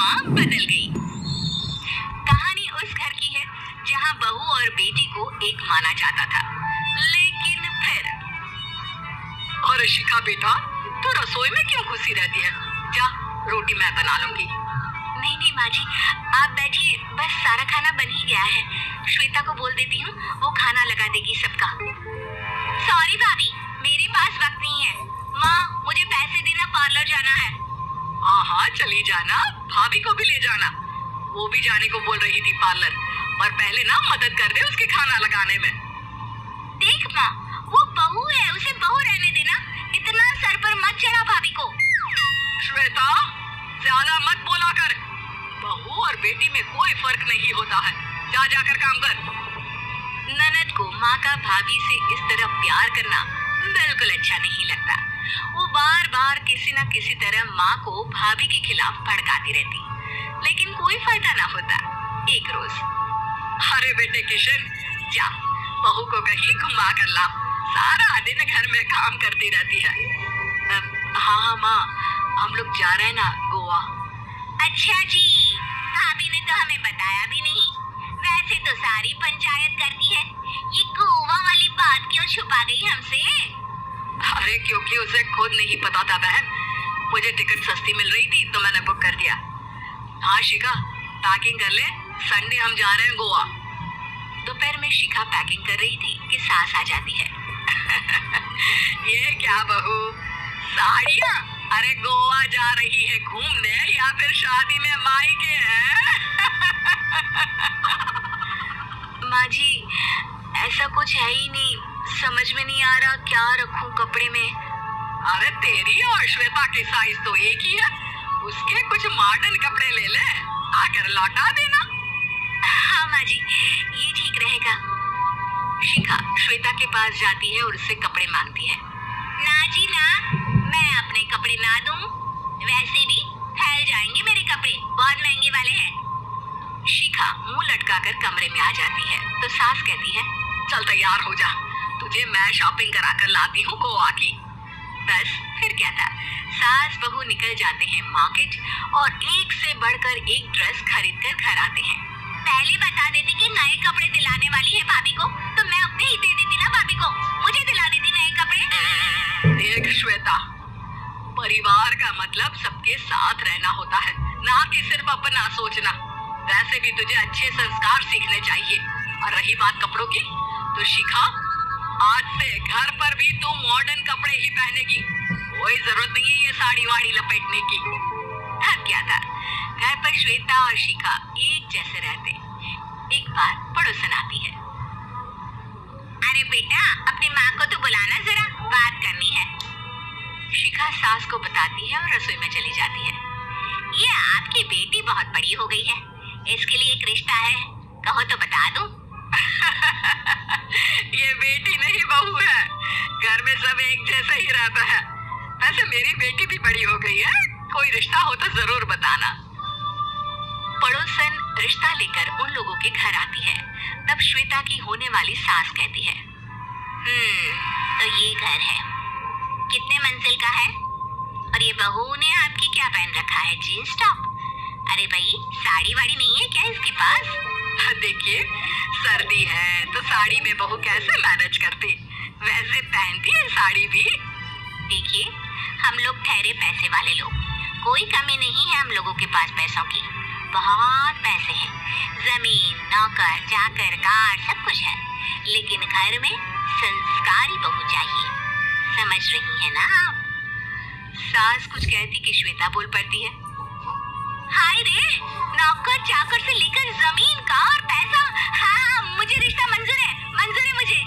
माँ बदल गई। कहानी उस घर की है जहाँ बहू और बेटी को एक माना जाता था, लेकिन फिर। अरे शिखा बेटा, तू रसोई में क्यों घुसी रहती है? जा, रोटी मैं बना लूंगी। नहीं नहीं माँ जी, आप बैठिए, बस सारा खाना बन ही गया है। श्वेता को बोल देती हूँ, वो खाना लगा देगी सबका। सॉरी भाभी, मेरे पास वक्त नहीं है। माँ, मुझे पैसे देना, पार्लर जाना है। हाँ हाँ चली जाना, भाभी को भी ले जाना। वो भी जाने को बोल रही थी पार्लर, पर पहले ना मदद कर दे उसके खाना लगाने में। देख माँ, वो बहू है, उसे बहू रहने देना। इतना सर पर मत चढ़ा भाभी को। श्वेता, ज्यादा मत बोला कर। बहू और बेटी में कोई फर्क नहीं होता है। जा जाकर काम कर। ननद को माँ का भाभी से इस तरह प्यार करना बिल्कुल अच्छा नहीं लगता। वो बार बार किसी न किसी तरह माँ को भाभी के खिलाफ भड़काती रहती, लेकिन कोई फायदा ना होता। एक रोज, अरे बेटे किशन, जा बहू को कहीं घुमा कर ला। सारा दिन घर में काम करती रहती है। हाँ माँ, हम लोग जा रहे हैं ना गोवा। अच्छा जी, भाभी ने तो हमें बताया भी नहीं। वैसे तो सारी पंचायत करती है, ये गोवा वाली बात क्यों छुपा गई हमसे? अरे क्योंकि उसे खुद नहीं पता था बहन। मुझे टिकट सस्ती मिल रही थी तो मैंने बुक कर दिया। हाँ शिखा, पैकिंग कर ले, संडे हम जा रहे हैं गोवा। दोपहर में शिखा पैकिंग कर रही थी कि सास आ जाती है। ये क्या बहू, साड़ियाँ? अरे गोवा जा रही है घूमने या फिर शादी में मायके हैं? माँ जी, ऐसा कुछ है ही नहीं, समझ में नहीं आ रहा क्या रखूं कपड़े में। अरे तेरी और श्वेता की साइज तो एक ही है, उसके कुछ मॉडर्न कपड़े ले ले, आकर लौटा देना। हाँ माँ जी, ये ठीक रहेगा। शिखा श्वेता के पास जाती है और उससे कपड़े मांगती है। ना जी ना, मैं अपने कपड़े ना दूं, वैसे भी फैल जाएंगे मेरे कपड़े, बहुत महंगे वाले हैं। शिखा मुंह लटकाकर कमरे में आ जाती है तो सास कहती है, चल तैयार हो जा, तुझे मैं शॉपिंग करा कर लाती हूँ गोवा की। बस फिर क्या था, सास बहू निकल जाते हैं मार्केट और एक से बढ़कर एक ड्रेस खरीद कर घर आते हैं। पहले बता देती कि नए कपड़े दिलाने वाली है भाभी को, तो मैं अपने ही दे देती ना भाभी को, मुझे दिला देती नए कपड़े। देख श्वेता, परिवार का मतलब सबके साथ रहना होता है, ना कि सिर्फ अपना सोचना। वैसे भी तुझे अच्छे संस्कार सीखने चाहिए। और रही बात कपड़ों की, तो शिखा, आज से घर पर भी तू मॉडर्न कपड़े ही पहनेगी। कोई जरूरत नहीं है ये साड़ी वाड़ी लपेटने की। अब क्या था, घर पर श्वेता और शिखा एक जैसे रहते। एक बार पड़ोसन आती है। अरे बेटा, अपनी माँ को तो बुलाना जरा, बात करनी है। शिखा सास को बताती है और रसोई में चली जाती है। ये आपकी बेटी बहुत बड़ी हो गई है, इसके लिए एक रिश्ता है, कहो तो बता दूं। ये बेटी नहीं बहू है, घर में सब एक जैसा ही रहता है। वैसे मेरी बेटी भी बड़ी हो गई है, कोई रिश्ता हो तो जरूर बताना। पड़ोसन रिश्ता लेकर उन लोगों के घर आती है। तब श्वेता की होने वाली सास कहती है, तो ये घर है, कितने मंजिल का है? और ये बहू ने आपकी क्या पहन रखा है, जीन्स टॉप? अरे भाई, साड़ी वाड़ी नहीं है क्या इसके पास? देखिए, सर्दी है तो साड़ी में बहू कैसे मैनेज करती, वैसे पहनती है साड़ी भी। देखिए, हम लोग ठहरे पैसे वाले लोग, कोई कमी नहीं है हम लोगों के पास पैसों की, बहुत पैसे हैं, जमीन, नौकर, चाकर, कार, सब कुछ है, लेकिन घर में संस्कारी बहू चाहिए, समझ रही है ना आप? सास कुछ कहती कि श्वेता बोल पड़ती है, हाय रे, नौकर चाकर से लेकर जमीन, कार, पैसा, हाँ मुझे रिश्ता मंजूर है मुझे।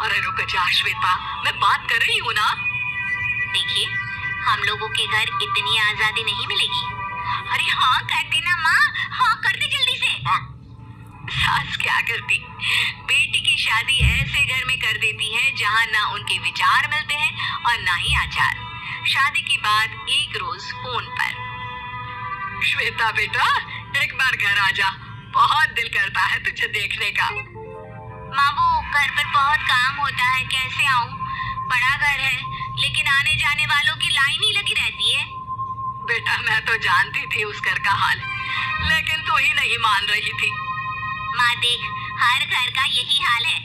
अरे रुक जा श्वेता, मैं बात कर रही हूँ ना। देखिए, हम लोगों के घर इतनी आजादी नहीं मिलेगी। अरे हाँ करते ना माँ, हाँ करते जल्दी से। सास क्या करती, बेटी की शादी ऐसे घर में कर देती है जहाँ ना उनके विचार मिलते हैं और ना ही आचार। शादी के बाद एक रोज फोन पर, श्वेता बेटा, एक बार घर आ जा, बहुत दिल करता है तुझे देखने का। माँ, वो घर पर बहुत काम होता है, कैसे आऊँ? बड़ा घर है, लेकिन आने जाने वालों की लाइन ही लगी रहती है। बेटा मैं तो जानती थी उस घर का हाल, लेकिन तू ही नहीं मान रही थी। माँ देख, हर घर का यही हाल है।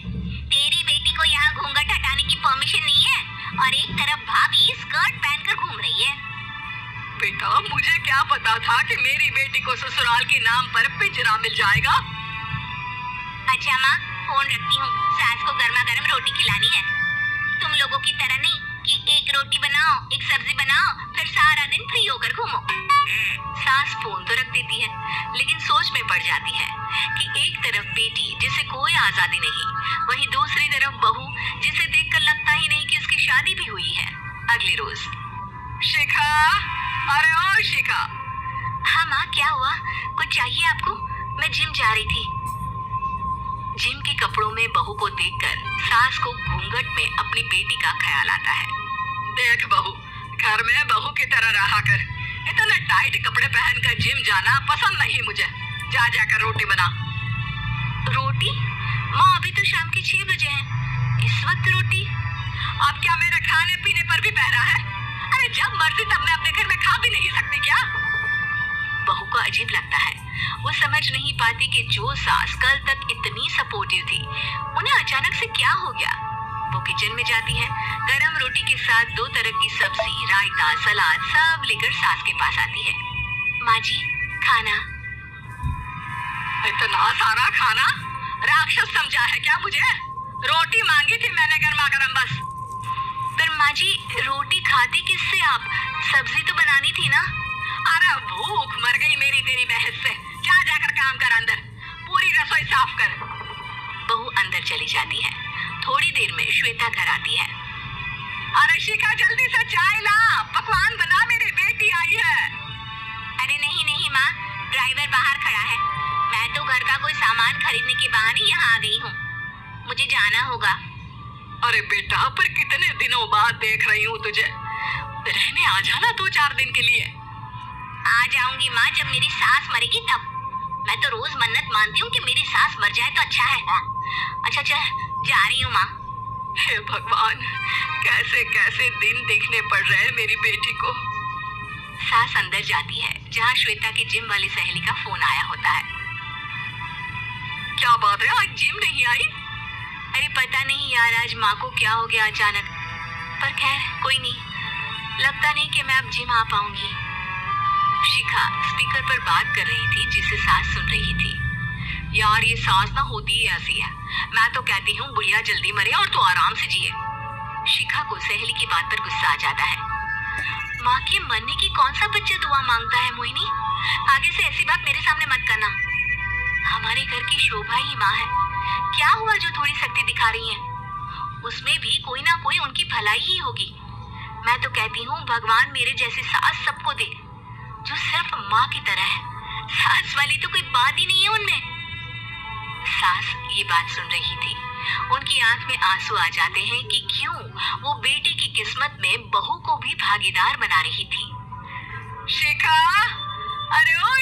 तेरी बेटी को यहाँ घूंघट हटाने की परमिशन नहीं है और एक तरफ भाभी स्कर्ट पहनकर घूम रही है। बेटा मुझे क्या पता था कि मेरी बेटी को ससुराल के नाम पर पिंजरा मिल जाएगा। अच्छा माँ, फोन रखती हूँ, सास को गर्मा गर्म रोटी खिलानी है। तुम लोगों की तरह नहीं कि एक रोटी बनाओ, एक सब्जी बनाओ, फिर सारा दिन फ्री होकर घूमो। सास फोन तो रख देती है, लेकिन सोच में पड़ जाती है कि एक तरफ बेटी जिसे कोई आजादी नहीं, वहीं दूसरी तरफ बहू जिसे देखकर लगता ही नहीं कि उसकी शादी भी हुई है। अगले रोज। शिखा, अरे ओ शिखा। हाँ माँ, क्या हुआ? कुछ चाहिए आपको? मैं जिम जा रही थी। जिम के कपड़ों में बहू को देखकर सास को घूंघट में अपनी बेटी का ख्याल आता है। देख बहू, घर में बहू की तरह रहा कर। इतना टाइट कपड़े पहनकर जिम जाना पसंद नहीं मुझे। जा जाकर रोटी बना। रोटी? माँ अभी तो शाम के 6 बजे हैं, इस वक्त रोटी? अब क्या मेरे खाने पीने पर भी पहरा है? अरे जब मर्जी तब मैं अपने घर में खा भी नहीं सकती क्या? बहू को अजीब लगता है। वो समझ नहीं पाती कि जो सास कल तक इतनी सपोर्टिव थी, उन्हें अचानक से क्या हो गया। वो किचन में जाती है, गरम रोटी के साथ 2 तरह की सब्जी, रायता, सलाद सब लेकर सास के पास आती है। माँ जी, खाना। इतना सारा खाना? राक्षस समझा है क्या मुझे? रोटी मांगी थी मैंने गर्मा गर्म बस। पर माँ जी, रोटी खाती किससे आप? सब्जी तो बनानी थी ना। अरे भूख मर गई मेरी तेरी बहस से। जा जाकर काम कर, अंदर पूरी रसोई साफ कर। बहू अंदर चली जाती है। थोड़ी देर में श्वेता घर आती है। अरे शिखा जल्दी से चाय ला, पकवान बना, मेरी बेटी आई है। अरे नहीं नहीं माँ, ड्राइवर बाहर खड़ा है। मैं तो घर का कोई सामान खरीदने के बहाने यहाँ आ गई हूँ, मुझे जाना होगा। अरे बेटा, पर कितने दिनों बाद देख रही हूँ तुझे, रहने आ जाना 2-4 दिन के लिए। आ जाऊंगी माँ, जब मेरी सास मरेगी तब। मैं तो रोज मन्नत मानती हूँ कि मेरी सास मर जाए तो अच्छा है। अच्छा चल, जा रही हूँ माँ। हे भगवान, कैसे कैसे दिन देखने पड़ रहे हैं मेरी बेटी को। सास अंदर जाती है, जहाँ श्वेता की जिम वाली सहेली का फोन आया होता है। क्या बात है, आज जिम नहीं आई? अरे पता नहीं यार, आज माँ को क्या हो गया अचानक। पर खैर कोई नहीं, लगता नहीं कि मैं अब जिम आ पाऊंगी। शिखा स्पीकर पर बात कर रही थी, जिसे सास सुन रही थी। यार ये सास ना होती ही ऐसी है। मैं तो कहती हूँ बुढ़िया जल्दी मरे और तू आराम से जिए। शिखा को सहेली की बात पर गुस्सा आ जाता है। माँ के मरने की कौन सा बच्चा दुआ मांगता है मोहिनी? आगे से ऐसी बात मेरे सामने मत करना। हमारे घर की शोभा ही माँ है। क्या हुआ जो थोड़ी शक्ति दिखा रही है? उसमें भी कोई ना कोई उनकी भलाई ही होगी। मैं तो कहती हूँ भगवान मेरे जैसी सास सबको दे, जो सिर्फ माँ की तरह है। सास वाली तो कोई बात ही नहीं है उनमें। सास ये बात सुन रही थी। उनकी आंख में आंसू आ जाते हैं कि क्यों वो बेटे की किस्मत में बहू को भी भागीदार बना रही थी। शिखा, अरे ओ